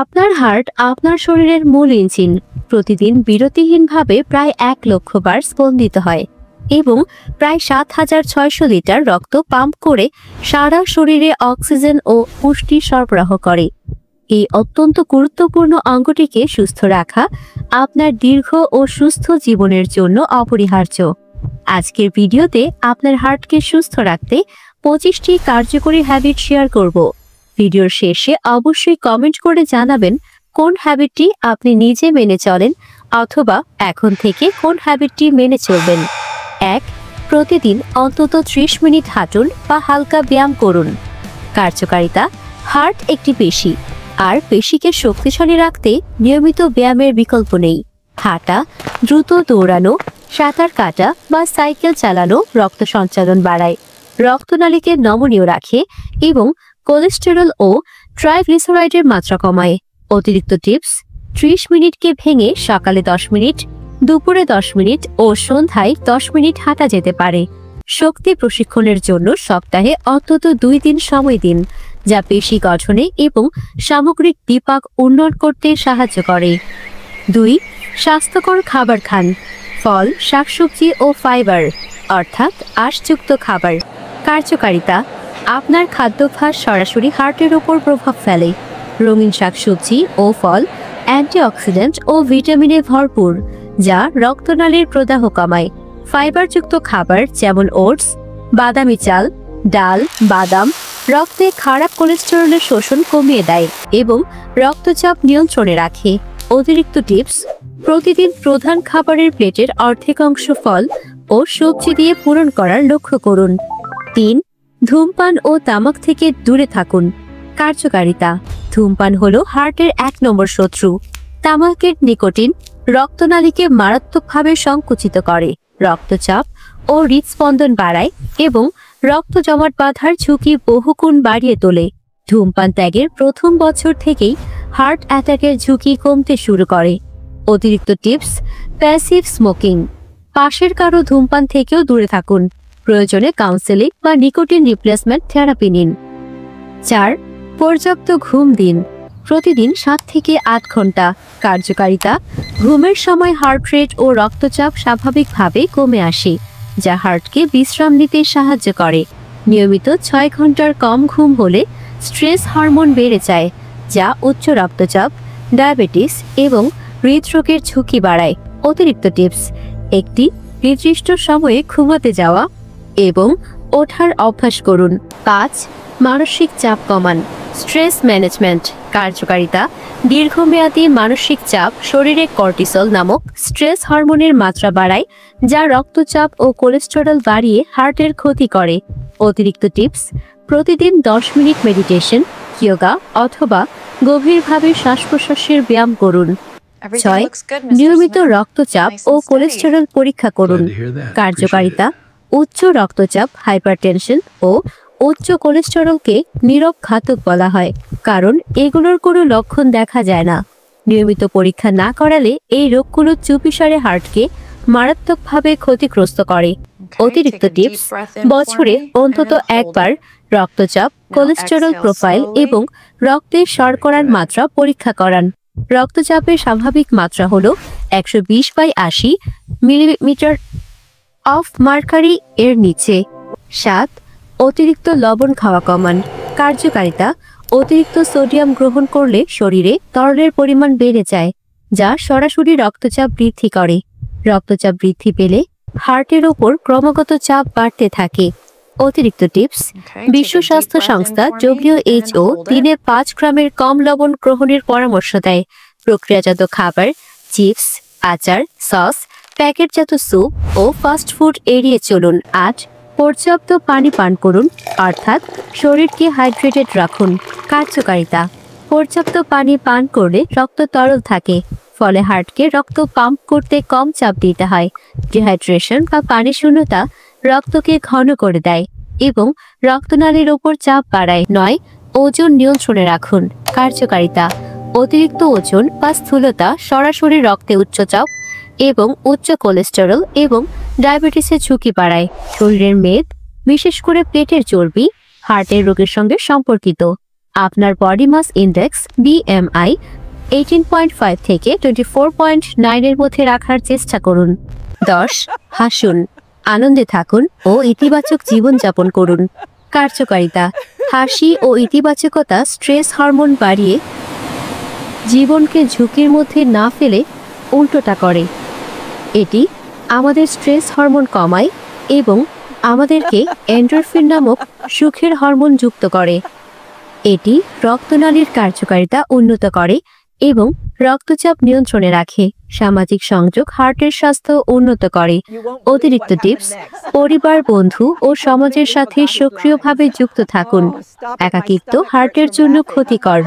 আপনার হার্ট আপনার শরীরের মূল ইঞ্জিন। প্রতিদিন বিরতিহীনভাবে প্রায় 1 লক্ষ বার স্পন্দিত হয় এবং প্রায় 7,600 লিটার রক্ত পাম্প করে সারা শরীরে অক্সিজেন ও পুষ্টি সরবরাহ করে। এই অত্যন্ত গুরুত্বপূর্ণ অঙ্গটিকে সুস্থ রাখা আপনার দীর্ঘ ও সুস্থ জীবনের জন্য অপরিহার্য। আজকের ভিডিওতে আপনার হার্টকে সুস্থ রাখতে 25টি কার্যকরী হ্যাবিট শেয়ার করব। ভিডিওর শেষে অবশ্যই কমেন্ট করে জানাবেন কোন হ্যাবিটটি আপনি নিজে মেনে চলেন অথবা এখন থেকে কোন হ্যাবিটটি মেনে চলবেন। 1. প্রতিদিন অন্তত 30 মিনিট হাঁটুন বা হালকা ব্যায়াম করুন। কার্যকারিতা: হার্ট একটি পেশি, আর পেশিকে শক্তিশালী রাখতে নিয়মিত ব্যায়ামের বিকল্প নেই। হাঁটা, দ্রুত দৌড়ানো, সাঁতার কাটা বা সাইকেল চালানো রক্ত সঞ্চালন বাড়ায়, রক্তনালীকে নমনীয় রাখে এবং কোলেস্টেরল ও ট্রাইগ্লিসারাইডের মাত্রা কমায়। অতিরিক্ত টিপস: 30 মিনিটকে ভেঙে সকালে 10 মিনিট, দুপুরে 10 মিনিট ও সন্ধ্যায় 10 মিনিট হাঁটা যেতে পারে। শক্তি প্রশিক্ষণের জন্য সপ্তাহে অন্তত 2 দিন সময় দিন, যা পেশি গঠনে এবং সামগ্রিক বিপাক উন্নয়ন করতে সাহায্য করে। 2. স্বাস্থ্যকর খাবার খান। ফল, শাকসবজি ও ফাইবার অর্থাৎ আঁশযুক্ত খাবার। কার্যকারিতা: আপনার খাদ্যাভ্যাস সরাসরি হার্টের উপর প্রভাব ফেলে। রঙিন শাকসবজি ও ফল অ্যান্টিঅক্সিডেন্ট ও ভিটামিনে ভরপুর, যা রক্তনালীর প্রদাহ কমায়। ফাইবারযুক্ত খাবার যেমন ওটস, বাদামি চাল, ডাল, বাদাম রক্তে খারাপ কোলেস্টেরলের শোষণ কমিয়ে দেয় এবং রক্তচাপ নিয়ন্ত্রণে রাখে। অতিরিক্ত টিপস: প্রতিদিন প্রধান খাবারের প্লেটের অর্ধেক অংশ ফল ও সবজি দিয়ে পূরণ করার লক্ষ্য করুন। 3. ধূমপান ও তামাক থেকে দূরে থাকুন। কার্যকারিতা: ধূমপান হলো হার্টের 1 নম্বর শত্রু। তামাকের নিকোটিন রক্তনালীকে মারাত্মকভাবে সংকুচিত করে, রক্তচাপ ও হৃদস্পন্দন বাড়ায় এবং রক্ত জমাট বাঁধার ঝুঁকি বহুগুণ বাড়িয়ে তোলে। ধূমপান ত্যাগের প্রথম বছর থেকেই হার্ট অ্যাটাকের ঝুঁকি কমতে শুরু করে। অতিরিক্ত টিপস: প্যাসিভ স্মোকিং। পাশের কারো ধূমপান থেকেও দূরে থাকুন। প্রয়োজনে কাউন্সেলিং বা নিকোটিন রিপ্লেসমেন্ট থেরাপি নিন। 4. পর্যাপ্ত ঘুম দিন। প্রতিদিন 7 থেকে 8 ঘন্টা। কার্যকারিতা: ঘুমের সময় হার্ট রেট ও রক্তচাপ স্বাভাবিকভাবে কমে আসে, যা হার্টকে বিশ্রাম নিতে সাহায্য করে। নিয়মিত 6 ঘন্টার কম ঘুম হলে স্ট্রেস হরমোন বেড়ে যায়, যা উচ্চ রক্তচাপ, ডায়াবেটিস এবং হৃদরোগের ঝুঁকি বাড়ায়। অতিরিক্ত টিপস: একটি নির্দিষ্ট সময়ে ঘুমাতে যাওয়া এবং ওঠার অভ্যাস করুন। 5. মানসিক চাপ কমান। Stress management. কার্যকারিতা: দীর্ঘমেয়াদী মানসিক চাপ শরীরে কর্টিসল নামক স্ট্রেস হরমোনের মাত্রা বাড়ায়, যা রক্তচাপ ও কোলেস্টেরল বাড়িয়ে হার্টের ক্ষতি করে। অতিরিক্ত টিপস: প্রতিদিন 10 মিনিট মেডিটেশন, যোগা অথবা গভীরভাবে শ্বাস প্রশ্বাসের ব্যায়াম করুন। 6. নিয়মিত রক্তচাপ ও কোলেস্টেরল পরীক্ষা করুন। কার্যকারিতা: উচ্চ রক্তচাপ, হাইপারটেনশন ও উচ্চ কোলেস্টেরলকে নীরব ঘাতক বলা হয়, কারণ এগুলোর কোনো লক্ষণ দেখা যায় না। নিয়মিত পরীক্ষা না করালে এই রোগগুলো চুপিসারে হার্টকে মারাত্মকভাবে ক্ষতিগ্রস্ত করে। অতিরিক্ত টিপস: বছরে অন্তত একবার রক্তচাপ, কোলেস্টেরল প্রোফাইল এবং রক্তে শর্করার মাত্রা পরীক্ষা করান। রক্তচাপের স্বাভাবিক মাত্রা হল 120/80 মিলিমিটার অফ মার্কারি এর নিচে। 7. অতিরিক্ত লবণ খাওয়া কমান। কার্যকারিতা: অতিরিক্ত সোডিয়াম গ্রহণ করলে শরীরে তরলের পরিমাণ বেড়ে যায়, যা সরাসরি রক্তচাপ বৃদ্ধি করে। রক্তচাপ বৃদ্ধি পেলে হার্টের ওপর ক্রমাগত চাপ বাড়তে থাকে। অতিরিক্ত টিপস: বিশ্ব স্বাস্থ্য সংস্থা WHO দিনে 5 গ্রামের কম লবণ গ্রহণের পরামর্শ দেয়। প্রক্রিয়াজাত খাবার, চিপস, আচার, সস, প্যাকেটজাত স্যুপ ও ফাস্ট ফুড এড়িয়ে চলুন। 8. পর্যাপ্ত পানি পান করুন, অর্থাৎ শরীরকে হাইড্রেটেড রাখুন। কার্যকারিতা: পর্যাপ্ত পানি পান করলে রক্ত তরল থাকে, ফলে হার্টকে রক্ত পাম্প করতে কম চাপ দিতে হয়। ডিহাইড্রেশন বা পানি শূন্যতা রক্তকে ঘন করে দেয় এবং রক্তনালীর ওপর চাপ বাড়ায়। 9. ওজন নিয়ন্ত্রণে রাখুন। কার্যকারিতা: অতিরিক্ত ওজন বা স্থূলতা সরাসরি রক্তে উচ্চচাপ এবং উচ্চ কোলেস্টেরল এবং ডায়াবেটিসের ঝুঁকি বাড়ায়। শরীরের মেদ, বিশেষ করে পেটের চর্বি, হার্টের রোগের সঙ্গে সম্পর্কিত। আপনার বডি মাস ইন্ডেক্স BMI 18.5 থেকে 24.9 এর মধ্যে রাখার চেষ্টা করুন। 10. হাসুন, আনন্দে থাকুন ও ইতিবাচক জীবনযাপন করুন। কার্যকারিতা: হাসি ও ইতিবাচকতা স্ট্রেস হরমোন বাড়িয়ে জীবনকে ঝুঁকির মধ্যে না ফেলে উল্টোটা করে। এটি আমাদের স্ট্রেস হরমোন কমায় এবং আমাদেরকে এন্ডোরফিন নামক সুখের হরমোন যুক্ত করে। এটি রক্তনালীর কার্যকারিতা উন্নত করে এবং রক্তচাপ নিয়ন্ত্রণে রাখে। সামাজিক সংযোগ হার্টের স্বাস্থ্য উন্নত করে। অতিরিক্ত টিপস: পরিবার, বন্ধু ও সমাজের সাথে সক্রিয়ভাবে যুক্ত থাকুন। একাকিত্ব হার্টের জন্য ক্ষতিকর।